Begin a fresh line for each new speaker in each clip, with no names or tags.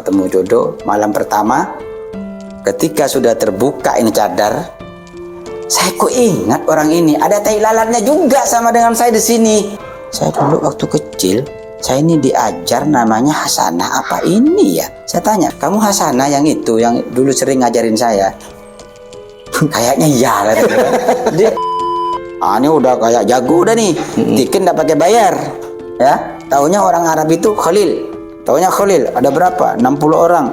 ketemu jodoh malam pertama. Ketika sudah terbuka ini cadar, saya kok ingat orang ini. Ada tai lalatnya juga sama dengan saya di sini. Saya dulu waktu kecil, saya ini diajar namanya Hasanah. Apa ini ya? Saya tanya, kamu Hasanah yang itu, yang dulu sering ngajarin saya? Kayaknya iya. Dia, ini udah kayak jago udah nih. Tiket nggak pakai bayar. Ya, taunya orang Arab itu Khalil. Taunya Khalil, ada berapa? 60 orang.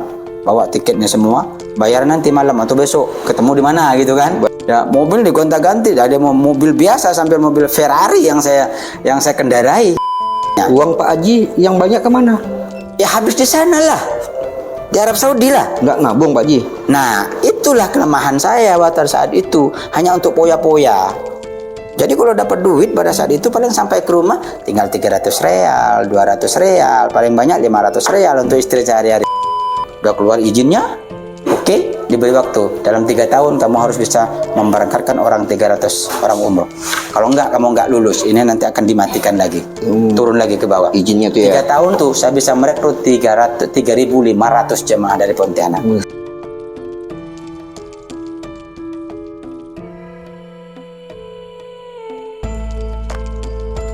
Bawa tiketnya semua, bayar nanti malam atau besok, ketemu di mana gitu kan. Ya, mobil digonta-ganti, ada mobil biasa sampai mobil Ferrari yang saya kendarai. Ya.
Uang Pak Haji yang banyak kemana?
Ya habis di sana lah, di Arab Saudi lah.
Nggak nabung Pak Haji?
Nah, itulah kelemahan saya pada saat itu, hanya untuk poya-poya. Jadi kalau dapat duit pada saat itu paling sampai ke rumah tinggal 300 real, 200 real, paling banyak 500 real untuk istri sehari-hari. Udah keluar izinnya, oke, diberi waktu. Dalam 3 tahun kamu harus bisa memberangkatkan orang 300 orang umroh. Kalau enggak, kamu enggak lulus. Ini nanti akan dimatikan lagi. Turun lagi ke bawah.
Izinnya tuh ya?
3 tahun tuh saya bisa merekrut 3.500 jemaah dari Pontianak.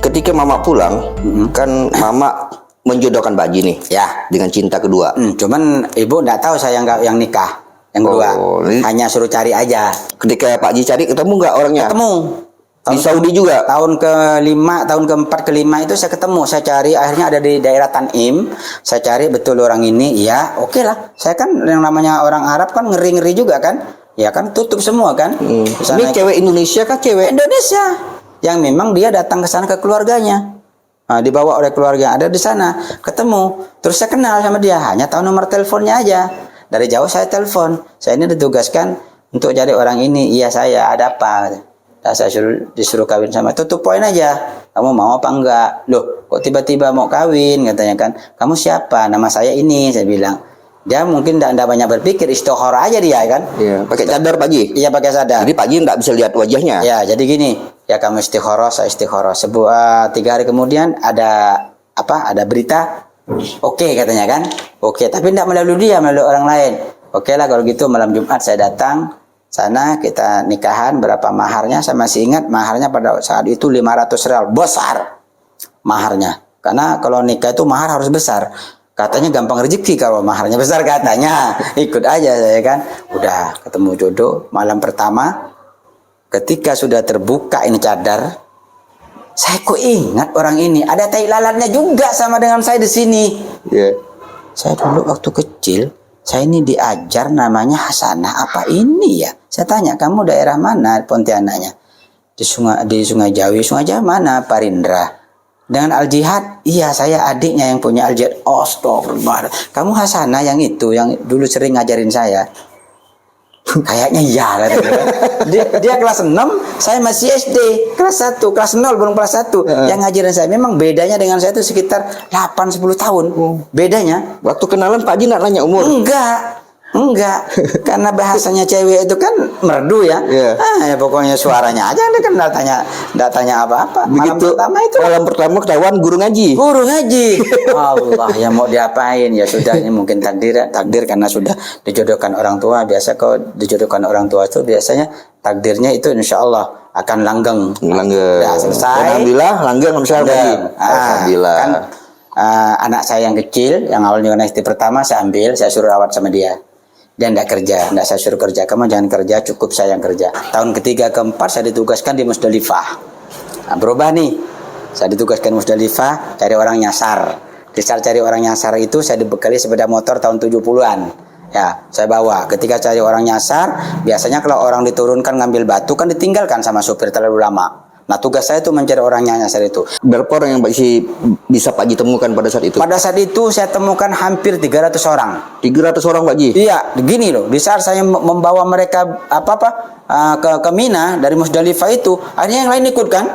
Ketika Mama pulang, kan Mama menjodohkan Pak Haji nih,
Ya.
dengan cinta kedua.
Cuman ibu enggak tahu saya yang nikah. Yang kedua, hanya suruh cari aja.
Ketika Pak Haji cari, ketemu nggak orangnya?
Ketemu.
Di Saudi juga?
Tahun ke-5, tahun ke-4, ke-5 itu saya ketemu. Saya cari, akhirnya ada di daerah Tanim. Saya cari betul orang ini. Ya, oke lah. Saya kan yang namanya orang Arab kan ngeri-ngeri juga kan. Ya kan tutup semua kan.
Ini cewek Indonesia kah cewek?
Indonesia. Yang memang dia datang ke sana ke keluarganya. Nah, dibawa oleh keluarga, ada di sana, ketemu, terus saya kenal sama dia, hanya tahu nomor teleponnya aja. Dari jauh saya telepon, saya ini ditugaskan untuk cari orang ini. Iya saya, ada apa? Nah, saya disuruh kawin sama, tutup poin aja. Kamu mau apa enggak? Loh, kok tiba-tiba mau kawin? Katanya kan, kamu siapa? Nama saya ini, saya bilang. Dia mungkin tidak banyak berpikir, istikharah aja dia kan.
Iya, pakai cadar Pak Haji?
Iya, pakai sadar.
Jadi Pak Haji nggak bisa lihat wajahnya?
Ya, jadi gini, ya kamu istikharah, saya istikharah. 3 hari kemudian ada berita. Oke, katanya kan. Oke, tapi tidak melalui dia, melalui orang lain. Oke lah kalau gitu malam Jumat saya datang sana, kita nikahan. Berapa maharnya? Saya masih ingat maharnya pada saat itu 500 real, besar maharnya. Karena kalau nikah itu mahar harus besar. Katanya gampang rezeki kalau maharnya besar katanya. Ikut aja saya kan. Udah ketemu jodoh malam pertama. Ketika sudah terbuka ini cadar, saya kok ingat orang ini. Ada tai lalatnya juga sama dengan saya di sini.
Iya.
Saya dulu waktu kecil, saya ini diajar namanya Hasanah. Apa ini ya? Saya tanya, kamu daerah mana Pontianaknya? Di Sungai Jawi. Sungai Jawi mana? Parindra. Dengan Al-Jihad, iya saya adiknya yang punya Al-Jihad. Astagfirullah. Kamu Hasanah yang itu, yang dulu sering ngajarin saya? Kayaknya iya. Dia kelas 6, saya masih SD. Kelas 1, kelas 0 belum kelas 1. Yang ngajarin saya, memang bedanya dengan saya itu sekitar 8-10 tahun. Bedanya.
Waktu kenalan Pak Haji nggak nanya umur?
Enggak, karena bahasanya cewek itu kan merdu ya. Ya pokoknya suaranya aja dia kan enggak tanya apa-apa. Malam pertama itu.
Malam pertama ketahuan guru ngaji.
Allah, ya mau diapain ya sudah, ini mungkin takdir karena sudah dijodohkan orang tua. Biasa kalau dijodohkan orang tua itu biasanya takdirnya itu insya Allah akan langgeng. Udah selesai.
Alhamdulillah langgeng
Alhamdulillah. Kan anak saya yang kecil yang awalnya istri pertama saya ambil, saya suruh rawat sama dia. Dia enggak kerja, enggak saya suruh kerja. Kamu jangan kerja, cukup saya yang kerja. Tahun ketiga keempat saya ditugaskan di Musdalifah. Nah, berubah nih. Saya ditugaskan Musdalifah, cari orang nyasar. Di saat cari orang nyasar itu saya dibekali sepeda motor tahun 70-an. Ya, saya bawa. Ketika cari orang nyasar, biasanya kalau orang diturunkan ngambil batu kan ditinggalkan sama supir terlalu lama. Nah, tugas saya itu mencari orang yang nyasar itu.
Berapa orang yang bisa Pak Haji temukan pada saat itu?
Pada saat itu saya temukan hampir 300 orang.
300 orang Pak Haji?
Iya, begini loh. Di saat saya membawa mereka ke Mina dari Musdalifah itu, akhirnya yang lain ikut kan?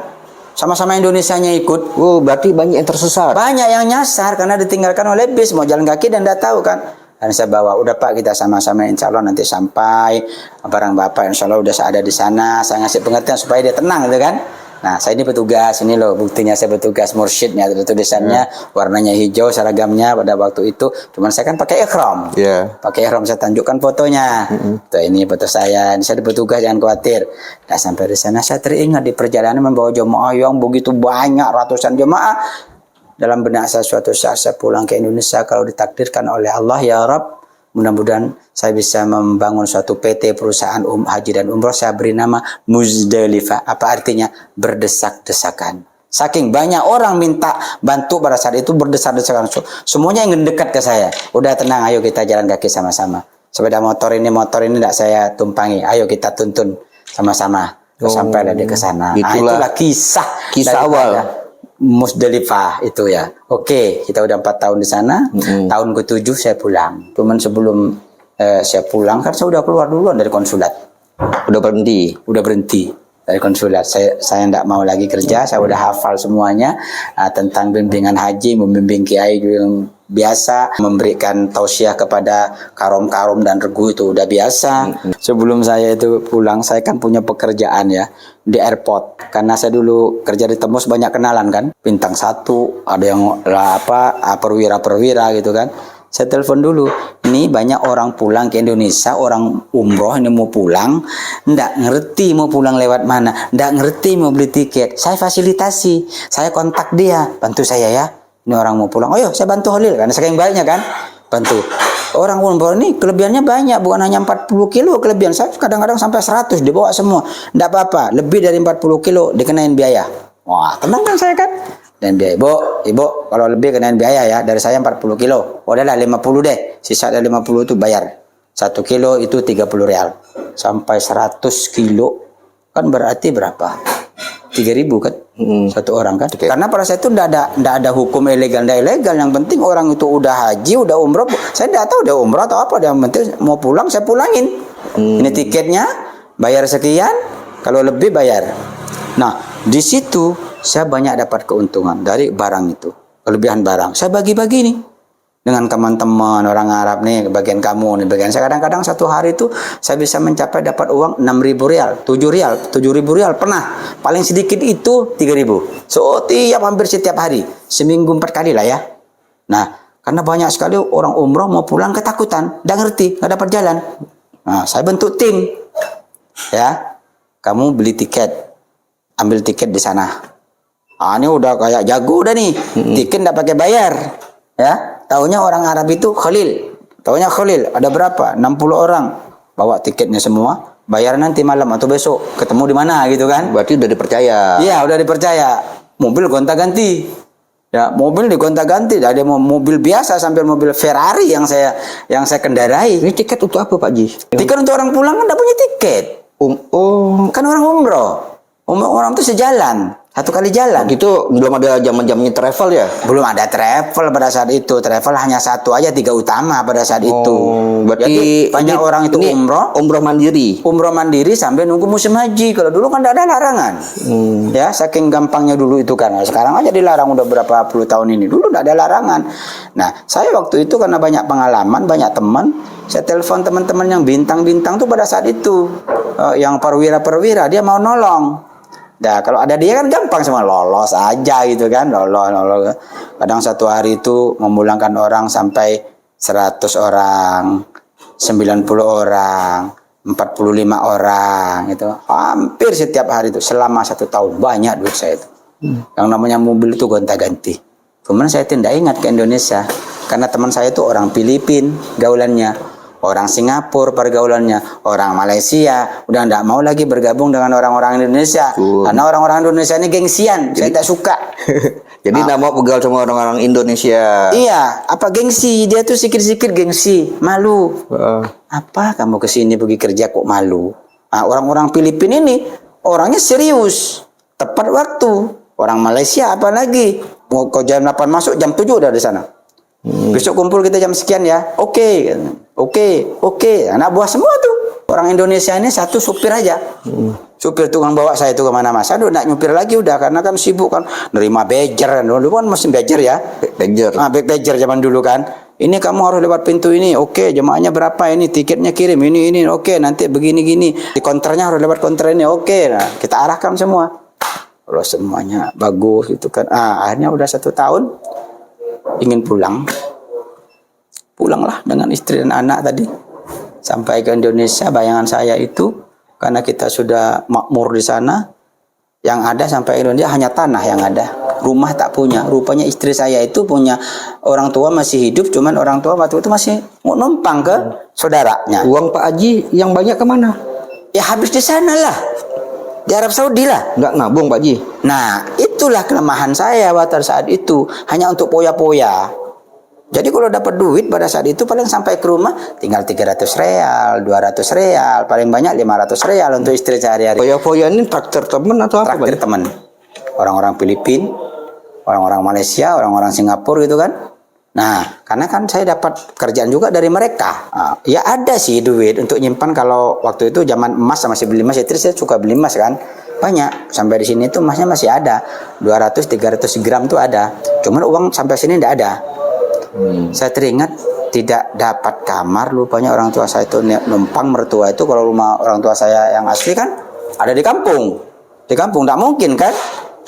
Sama-sama Indonesianya ikut.
Oh, berarti banyak yang tersesat.
Banyak yang nyasar karena ditinggalkan oleh bis, mau jalan kaki dan tidak tahu kan. Dan saya bawa, udah Pak kita sama-sama insya Allah nanti sampai barang Bapak insya Allah udah ada di sana. Saya ngasih pengertian supaya dia tenang gitu kan. Nah, saya ini petugas, ini loh buktinya saya petugas mursyidnya, ada tulisannya warnanya hijau seragamnya pada waktu itu. Cuman saya kan pakai ihram.
Iya.
Pakai ihram, saya tunjukkan fotonya. Tuh, ini foto saya, ini saya petugas, jangan khawatir. Nah, sampai di sana saya teringat di perjalanan membawa jemaah yang begitu banyak, ratusan jemaah. Dalam benak saya suatu saat saya pulang ke Indonesia, kalau ditakdirkan oleh Allah ya Rabb, mudah-mudahan saya bisa membangun suatu PT perusahaan haji dan umroh. Saya beri nama Muzdalifah. Apa artinya? Berdesak-desakan. Saking banyak orang minta bantu pada saat itu, berdesak-desakan. Semuanya ingin dekat ke saya. Udah tenang, ayo kita jalan kaki sama-sama. Sepeda motor ini tidak saya tumpangi. Ayo kita tuntun sama-sama. Sampailah dia ke sana. Itulah kisah
awal.
Muzdalifah itu ya. Oke, kita udah 4 tahun di sana. Tahun ke-7 saya pulang. Cuman sebelum saya pulang kan saya udah keluar duluan dari konsulat.
Udah berhenti
Dari konsulat. Saya tidak mau lagi kerja. Saya udah hafal semuanya tentang bimbingan haji, membimbing kiai yang biasa, memberikan tausiah kepada karom-karom dan regu itu udah biasa. Sebelum saya itu pulang, saya kan punya pekerjaan ya di airport. Karena saya dulu kerja di Tembus banyak kenalan kan, bintang 1, ada yang perwira-perwira gitu kan. Saya telepon dulu, ini banyak orang pulang ke Indonesia, orang umroh ini mau pulang, ndak ngerti mau pulang lewat mana, ndak ngerti mau beli tiket. Saya fasilitasi, saya kontak dia, bantu saya ya. Ini orang mau pulang, oh yo saya bantu Holil, karena saking baiknya kan, bantu. Orang umroh ini kelebihannya banyak, bukan hanya 40 kilo kelebihan. Saya kadang-kadang sampai 100 dibawa semua. Ndak apa-apa, lebih dari 40 kilo dikenain biaya. Wah, tenang kan saya kan? Dan biaya, ibu, kalau lebih kenain biaya ya, dari saya 40 kilo. Udahlah 50 deh, sisa dari 50 itu bayar. 1 kilo itu 30 real. Sampai 100 kilo, kan berarti berapa? 3.000 kan? Satu orang kan? Karena pada saat itu tidak ada hukum ilegal dan ilegal. Yang penting orang itu udah haji, udah umroh. Saya tidak tahu udah umroh atau apa. Yang penting mau pulang, saya pulangin. Ini tiketnya, bayar sekian. Kalau lebih bayar. Nah, di situ saya banyak dapat keuntungan dari barang itu. Kelebihan barang. Saya bagi-bagi nih. Dengan teman-teman orang Arab nih, bagian kamu nih, bagian saya. Kadang-kadang satu hari itu saya bisa mencapai dapat uang 6.000 real, 7.000 real pernah. Paling sedikit itu 3.000. So, hampir setiap hari. Seminggu 4 kali lah ya. Nah, karena banyak sekali orang umroh mau pulang ketakutan. Nggak ngerti, nggak dapat jalan. Nah, saya bentuk tim. Ya, kamu beli tiket. Ambil tiket di sana. Ini udah kayak jago udah nih. Tiket nggak pakai bayar. Ya, taunya orang Arab itu Khalil. Taunya Khalil, ada berapa? 60 orang. Bawa tiketnya semua, bayar nanti malam atau besok. Ketemu di mana gitu kan?
Berarti udah dipercaya.
Iya, udah dipercaya. Mobil gonta-ganti. Ya, mobil digonta-ganti. Ada mobil biasa sampai mobil Ferrari yang saya kendarai.
Ini tiket untuk apa, Pak Ji?
Tiket untuk orang pulang kan enggak punya tiket. Kan orang umroh. Orang itu sejalan. Satu kali jalan.
Itu belum ada zaman-zamannya travel ya?
Belum ada travel pada saat itu. Travel hanya satu aja, 3 utama pada saat itu.
Berarti
jadi banyak orang itu
umroh mandiri.
Umroh mandiri sampai nunggu musim haji. Kalau dulu kan tidak ada larangan. Ya, saking gampangnya dulu itu kan. Sekarang aja dilarang udah berapa puluh tahun ini. Dulu tidak ada larangan. Nah, saya waktu itu karena banyak pengalaman, banyak teman, saya telepon teman-teman yang bintang-bintang tuh pada saat itu. Yang perwira-perwira dia mau nolong. Nah, kalau ada dia kan gampang semua, lolos aja gitu kan, lolos. Kadang satu hari itu memulangkan orang sampai 100 orang, 90 orang, 45 orang gitu. Hampir setiap hari itu selama 1 tahun banyak duit saya itu. Yang namanya mobil itu gonta-ganti. Cuman saya tidak ingat ke Indonesia karena teman saya itu orang Filipina gaulannya. Orang Singapura pergaulannya, orang Malaysia, udah tidak mau lagi bergabung dengan orang-orang Indonesia. Karena orang-orang Indonesia ini gengsian, saya tidak suka.
Jadi tidak mau pegaul sama orang-orang Indonesia.
Iya, apa gengsi? Dia tuh sikit-sikit gengsi, malu. Apa kamu kesini pergi kerja kok malu? Nah, orang-orang Filipina ini orangnya serius, tepat waktu. Orang Malaysia apalagi, mau kau jam 8 masuk, jam 7 udah di sana. Besok kumpul kita jam sekian ya. Oke. Anak buah semua tuh. Orang Indonesia ini satu supir aja. Supir tukang bawa saya itu kemana-mana. Saya udah nak nyupir lagi udah karena kan sibuk kan. Nerima badger. Dulu kan masih badger ya. Badger zaman dulu kan. Ini kamu harus lewat pintu ini. Oke, jemaahnya berapa ini? Tiketnya kirim ini. Oke, nanti begini-gini. Di konternya harus lewat konter ini. Oke, nah, kita arahkan semua. kalau semuanya bagus gitu kan. Akhirnya udah 1 tahun ingin pulang. Pulanglah dengan istri dan anak tadi. Sampai ke Indonesia, bayangan saya itu karena kita sudah makmur di sana, yang ada sampai Indonesia hanya tanah yang ada. Rumah tak punya. Rupanya istri saya itu punya orang tua masih hidup, cuman orang tua waktu itu masih mau numpang ke saudaranya.
Uang Pak Haji yang banyak kemana?
Ya habis di sana lah. Di Arab Saudi lah.
Nggak nabung Pak Haji?
Nah, itulah kelemahan saya pada saat itu. Hanya untuk poya-poya. Jadi kalau dapat duit pada saat itu paling sampai ke rumah tinggal 300 real, 200 real, paling banyak 500 real untuk istri sehari-hari.
Foya-foya ini traktir teman atau apa?
Traktir teman. Orang-orang Filipina, orang-orang Malaysia, orang-orang Singapura gitu kan. Nah, karena kan saya dapat kerjaan juga dari mereka. Ya ada sih duit untuk nyimpan. Kalau waktu itu zaman emas masih beli emas, istri saya suka beli emas kan. Banyak. Sampai di sini tuh emasnya masih ada. 200-300 gram tuh ada. Cuman uang sampai sini tidak ada. Saya teringat tidak dapat kamar. Lupanya orang tua saya itu numpang mertua itu. Kalau rumah orang tua saya yang asli kan ada di kampung. Di kampung tidak mungkin kan.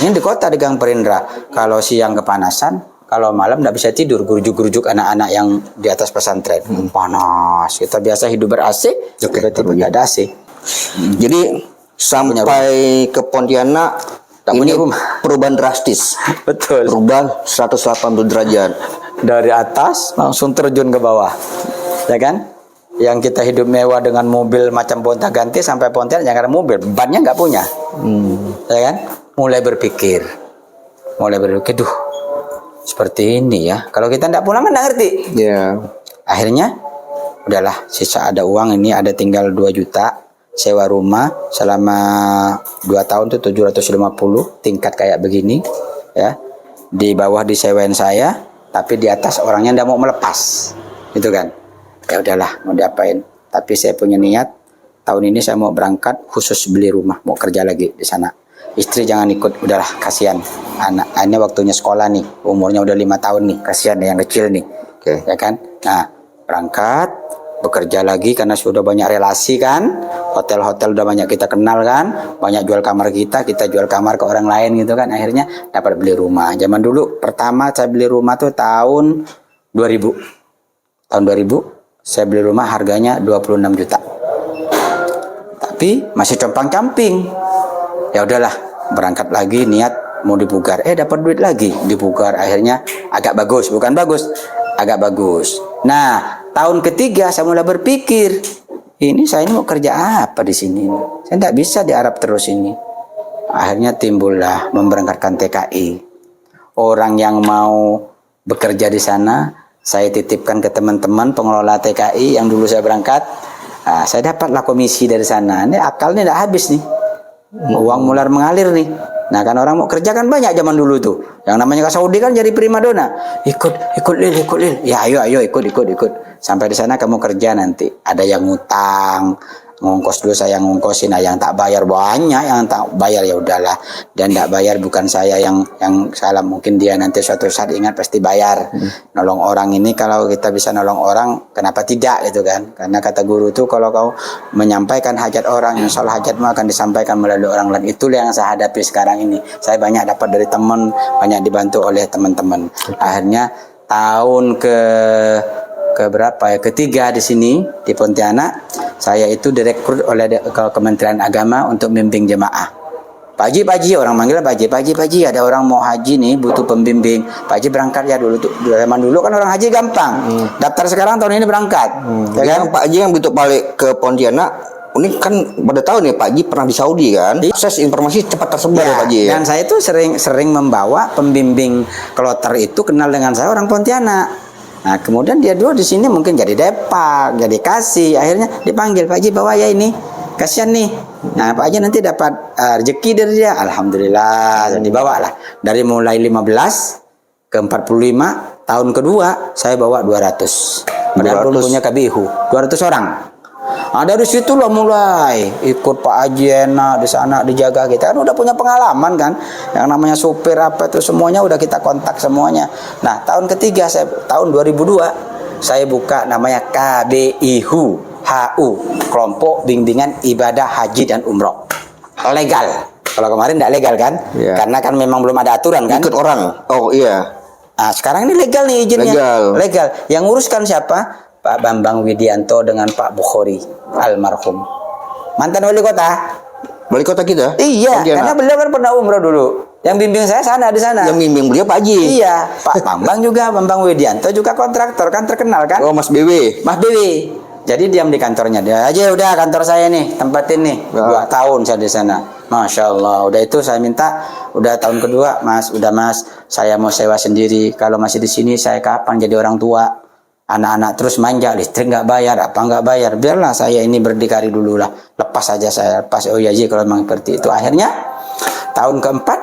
Ini di kota di Gang Perindra. Kalau siang kepanasan, kalau malam tidak bisa tidur, gerujuk-gerujuk anak-anak yang di atas pesantren. Panas. Kita biasa hidup ber-AC, tiba-tiba tidak ada AC.
Jadi sampai ke Pontianak
Tak
ini
punya rumah.
perubahan drastis.
Betul.
Perubahan 180 derajat.
Dari atas langsung terjun ke bawah. Ya kan? Yang kita hidup mewah dengan mobil macam gonta-ganti sampai Pontianak jangan ada mobil, bannya nggak punya. Ya kan? Mulai berpikir, duh, seperti ini ya. Kalau kita tidak pulang kan tidak ngerti.
Ya.
Akhirnya, udahlah, sisa ada uang ini, ada tinggal 2 juta. Sewa rumah selama 2 tahun itu 750, tingkat kayak begini. Ya. Di bawah disewain saya, tapi di atas orangnya tidak mau melepas. Gitu kan. Ya udahlah, mau diapain. Tapi saya punya niat, tahun ini saya mau berangkat khusus beli rumah, mau kerja lagi di sana. Istri jangan ikut, udahlah kasihan. Anaknya waktunya sekolah nih, umurnya udah 5 tahun nih, kasihan yang kecil nih.
Oke.
Ya kan? Nah, berangkat, bekerja lagi karena sudah banyak relasi kan. Hotel-hotel udah banyak kita kenal kan. Banyak jual kamar kita jual kamar ke orang lain gitu kan. Akhirnya dapat beli rumah. Zaman dulu pertama saya beli rumah tuh tahun 2000. Tahun 2000 saya beli rumah harganya 26 juta. Tapi masih compang-camping. Ya udahlah, berangkat lagi niat mau dipugar. Dapat duit lagi, dipugar. Akhirnya agak bagus, bukan bagus, agak bagus. Nah, tahun ketiga saya mulai berpikir, ini saya ini mau kerja apa di sini? Saya tidak bisa di Arab terus ini. Akhirnya timbullah memberangkatkan TKI. Orang yang mau bekerja di sana, saya titipkan ke teman-teman pengelola TKI yang dulu saya berangkat. Saya dapatlah komisi dari sana. Ini akalnya tidak habis nih. Uang mulai mengalir nih. Nah kan orang mau kerja kan banyak zaman dulu tuh. Yang namanya ke Saudi kan jadi primadona. Ikut lil. Ya ayo ikut. Sampai di sana kamu kerja nanti. Ada yang ngutang, ngongkos dulu saya ngongkosin. Nah yang tak bayar banyak, yang tak bayar ya udahlah. Dan tak bayar bukan saya yang salah, mungkin dia nanti suatu saat ingat pasti bayar. Nolong orang ini kalau kita bisa nolong orang, kenapa tidak gitu kan? Karena kata guru tuh kalau kau menyampaikan hajat orang, insya Allah hajatmu akan disampaikan melalui orang lain. Itulah yang saya hadapi sekarang ini. Saya banyak dapat dari teman, banyak dibantu oleh teman-teman. Akhirnya tahun ketiga di sini di Pontianak, saya itu direkrut oleh Kementerian Agama untuk membimbing jemaah. Pak Haji, orang manggil Pak Haji, ada orang mau haji nih, butuh pembimbing. Pak Haji berangkat ya dulu tuh. Zaman dulu kan orang haji gampang. Daftar sekarang tahun ini berangkat. Ya kan?
Pak Haji yang butuh balik ke Pontianak, ini kan pada tahun ya Pak Haji pernah di Saudi kan. Akses informasi cepat tersebar ya Pak Haji.
Dan saya itu sering membawa pembimbing kloter itu kenal dengan saya orang Pontianak. Nah kemudian dia dulu di sini mungkin jadi depak, jadi kasih, akhirnya dipanggil Pak Haji bawa ya ini, kasihan nih. Nah Pak Haji nanti dapat rezeki dari dia, alhamdulillah. Jadi bawa lah dari mulai 15 ke 45 tahun kedua saya bawa 200. Padahal belum punya KBIHU 200 orang. Nah, dari situ lah mulai ikut Pak Haji enak di sana dijaga kita kan udah punya pengalaman kan, yang namanya supir apa itu semuanya udah kita kontak semuanya. Nah tahun ketiga tahun 2002 saya buka namanya KBIHU HU, kelompok bimbingan ibadah haji dan umroh legal. Kalau kemarin tidak legal kan?
Iya.
Karena kan memang belum ada aturan kan?
Ikut orang. Oh iya.
Nah, sekarang ini legal nih izinnya. Legal. Yang nguruskan siapa? Pak Bambang Widianto dengan Pak Bukhari almarhum. Mantan wali kota.
Wali kota kita?
Iya, karena beliau kan pernah umroh dulu. Yang bimbing saya di sana.
Yang bimbing beliau Pak Haji.
Iya, Pak Bambang juga, Bambang Widianto juga kontraktor kan terkenal kan?
Oh, Mas BW.
Mas BW. Jadi diam di kantornya dia aja, udah kantor saya nih, tempatin nih. 2 tahun saya di sana. Masya Allah. Udah itu saya minta, udah tahun kedua, Mas, udah Mas, saya mau sewa sendiri. Kalau masih di sini saya kapan jadi orang tua? Anak-anak terus manja, listrik nggak bayar, apa nggak bayar. Biarlah saya ini berdikari dulu lah. Lepas aja saya, lepas. Oh iya, kalau memang seperti itu. Akhirnya tahun keempat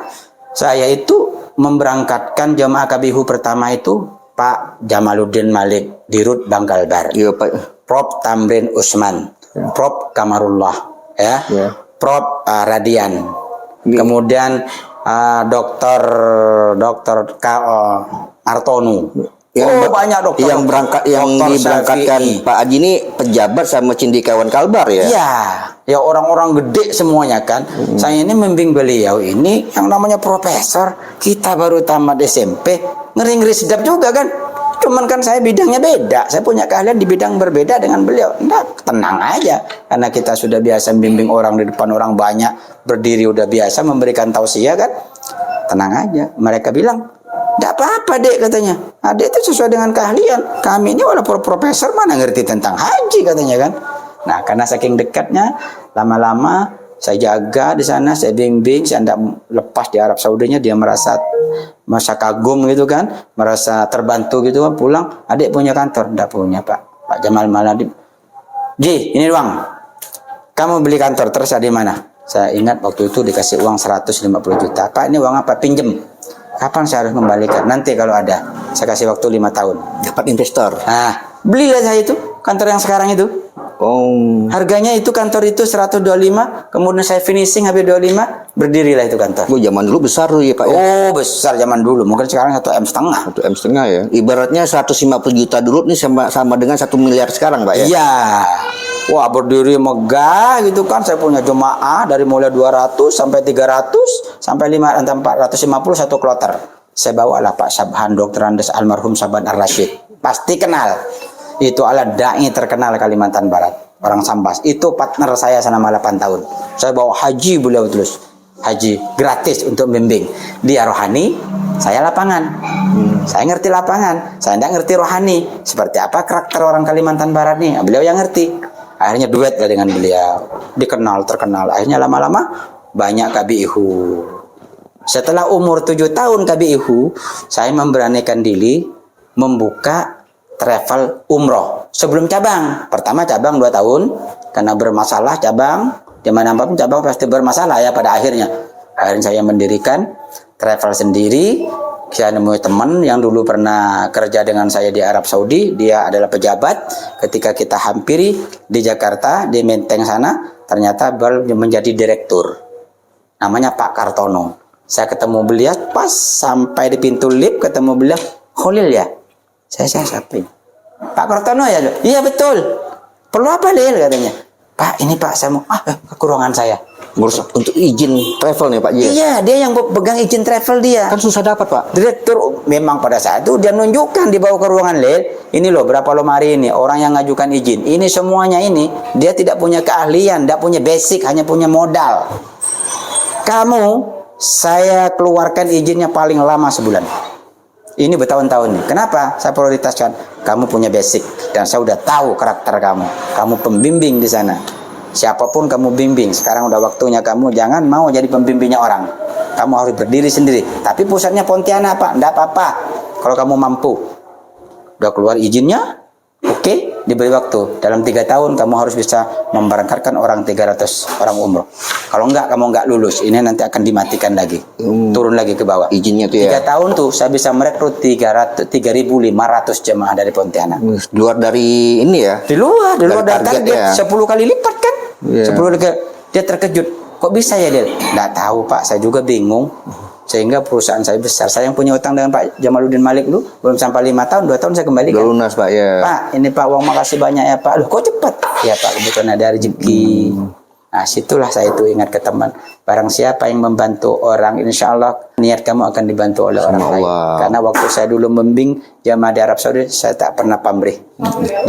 saya itu memberangkatkan jemaah KBIHU pertama itu Pak Jamaluddin Malik di Rut Bangkalbar.
Iya Pak.
Prof Tamrin Usman, Prof Kamarullah, ya, Prof Radian, kemudian Dokter K.O. Artonu. Banyak dokter
yang diberangkatkan Syafi'i. Pak Haji ini pejabat sama cindikawan Kalbar ya? Iya,
ya orang-orang gede semuanya kan. Saya ini membimbing beliau ini yang namanya profesor, kita baru tamat SMP, ngeri-ngeri sedap juga kan. Cuman kan saya bidangnya beda, saya punya keahlian di bidang berbeda dengan beliau. Nah, tenang aja, karena kita sudah biasa membimbing orang di depan orang banyak, berdiri udah biasa memberikan tausiah kan. Tenang aja, mereka bilang, tidak apa-apa dek katanya. Adek itu sesuai dengan keahlian. Kami ini walaupun profesor mana ngerti tentang haji katanya kan. Nah karena saking dekatnya, lama-lama saya jaga di sana, saya bimbing, saya tidak lepas di Arab Saudinya. Dia merasa kagum gitu kan, merasa terbantu gitu kan. Pulang, adek punya kantor? Tidak punya Pak. Pak Jamal Maladi, Ji ini uang. Kamu beli kantor terus di mana? Saya ingat waktu itu dikasih uang 150 juta. Pak ini uang apa? Pinjem. Kapan saya harus membalikan? Nanti kalau ada. Saya kasih waktu 5 tahun.
Dapat investor.
Nah, belilah saya itu kantor yang sekarang itu.
Oh.
Harganya itu kantor itu 125, kemudian saya finishing habis 25, berdirilah itu kantor.
Oh, zaman dulu besar tuh ya Pak ya?
Oh, besar zaman dulu. Mungkin sekarang 1,5 M.
1,5 M ya. Ibaratnya 150 juta dulu nih sama dengan 1 miliar sekarang Pak ya?
Iya. Wah, berdiri megah gitu kan. Saya punya jemaah dari mulai 200 sampai 300 sampai 450 satu kloter. Saya bawalah Pak Sabhan, Dr. Andes almarhum Sabhan Ar-Rasyid. Pasti kenal. Itu adalah dai terkenal Kalimantan Barat. Orang Sambas. Itu partner saya selama 8 tahun. Saya bawa haji beliau terus. Haji gratis untuk bimbing. Dia rohani, saya lapangan. Saya ngerti lapangan. Saya tidak ngerti rohani. Seperti apa karakter orang Kalimantan Barat nih. Beliau yang ngerti. Akhirnya duet dengan beliau, dikenal terkenal. Akhirnya lama-lama banyak KBIHU. Setelah umur 7 tahun KBIHU, saya memberanikan diri membuka travel umroh sebelum cabang. Pertama cabang 2 tahun karena bermasalah cabang, dimanapun cabang pasti bermasalah ya pada akhirnya. Akhirnya saya mendirikan travel sendiri. Saya nemui teman yang dulu pernah kerja dengan saya di Arab Saudi. Dia adalah pejabat. Ketika kita hampiri di Jakarta, di Menteng sana, ternyata menjadi direktur. Namanya Pak Kartono. Saya ketemu beliau pas sampai di pintu lift, ketemu beliau, Khalil ya? Saya siapa ini? Pak Kartono ya? Iya betul. Perlu apa Lil katanya? Pak ini Pak saya mau ke ruangan saya.
Ngurus untuk izin travel nih Pak Ji.
Iya, dia yang pegang izin travel dia.
Kan susah dapat Pak.
Direktur memang pada saat itu dia nunjukkan dibawa ke ruangan Lil. Ini loh berapa lemari ini orang yang ngajukan izin. Ini semuanya ini dia tidak punya keahlian, tidak punya basic, hanya punya modal. Kamu saya keluarkan izinnya paling lama sebulan. Ini bertahun-tahun nih. Kenapa? Saya prioritaskan. Kamu punya basic dan saya udah tahu karakter kamu. Kamu pembimbing di sana. Siapapun kamu bimbing. Sekarang udah waktunya kamu jangan mau jadi pembimbingnya orang. Kamu harus berdiri sendiri. Tapi pusatnya Pontianak Pak. Tidak apa-apa. Kalau kamu mampu. Udah keluar izinnya. Oke. Diberi waktu. Dalam 3 tahun kamu harus bisa memberangkatkan orang 300 orang umroh. Kalau enggak kamu enggak lulus. Ini nanti akan dimatikan lagi. Turun lagi ke bawah.
Izinnya tuh ya.
3 tahun tuh saya bisa merekrut 3.500 jemaah dari Pontianak.
Di luar dari ini ya.
Di luar dari target
ya.
10 kali lipat kan. 10 kali. Dia terkejut. Kok bisa ya dia? Nggak tahu Pak, saya juga bingung. Sehingga perusahaan saya besar. Saya yang punya utang dengan Pak Jamaluddin Malik dulu belum sampai 5 tahun, 2 tahun saya kembalikan.
Udah lunas Pak ya.
Pak, ini Pak uang makasih banyak ya Pak. Loh kok cepat? Ya Pak, kebetulan ada rezeki. Nah, situlah saya itu ingat ke teman. Barang siapa yang membantu orang, insya Allah niat kamu akan dibantu oleh orang lain. Karena waktu saya dulu membimbing jamaah di Arab Saudi, saya tak pernah pamrih.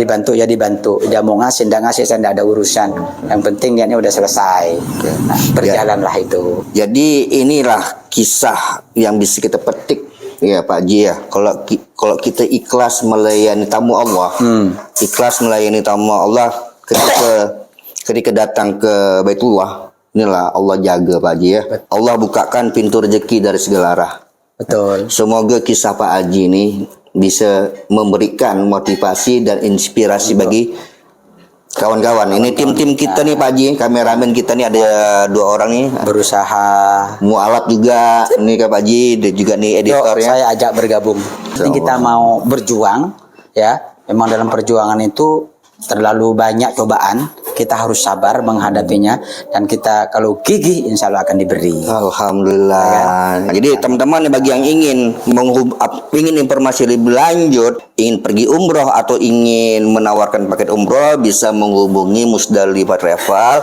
Dibantu ya dibantu. Dia mau ngasih, tidak ngasih, saya tidak ada urusan. Yang penting niatnya udah selesai. Nah, berjalanlah itu.
Jadi inilah kisah yang bisa kita petik ya Pak Haji ya. Kalau kita ikhlas melayani tamu Allah, ikhlas melayani tamu Allah ketika datang ke Baitullah, inilah Allah jaga Pak Haji ya. Allah bukakan pintu rezeki dari segala arah.
Betul.
Semoga kisah Pak Haji ini bisa memberikan motivasi dan inspirasi bagi kawan-kawan. Ini tim-tim kita nih Pak Haji, kameramen kita nih ada 2 orang nih.
Berusaha.
Mualaf juga, nih Pak Haji, dan juga nih editornya.
Saya ajak bergabung. Ini kita mau berjuang, ya. Memang dalam perjuangan itu terlalu banyak cobaan. Kita harus sabar menghadapinya, dan kita kalau gigih insya Allah akan diberi.
Alhamdulillah. Jadi teman-teman bagi yang ingin informasi lebih lanjut, ingin pergi umroh atau ingin menawarkan paket umroh, bisa menghubungi Musdalifah Travel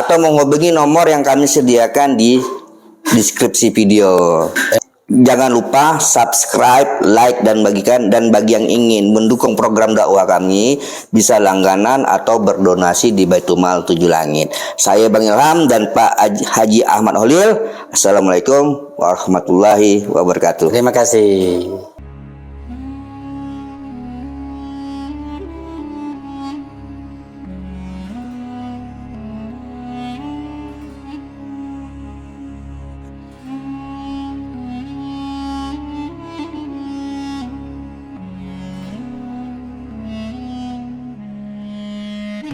atau menghubungi nomor yang kami sediakan di deskripsi video. Jangan lupa subscribe, like, dan bagikan. Dan bagi yang ingin mendukung program dakwah kami, bisa langganan atau berdonasi di Baitul Mal 7 Langit. Saya Bang Ilham dan Pak Haji Ahmad Holil. Assalamualaikum warahmatullahi wabarakatuh.
Terima kasih.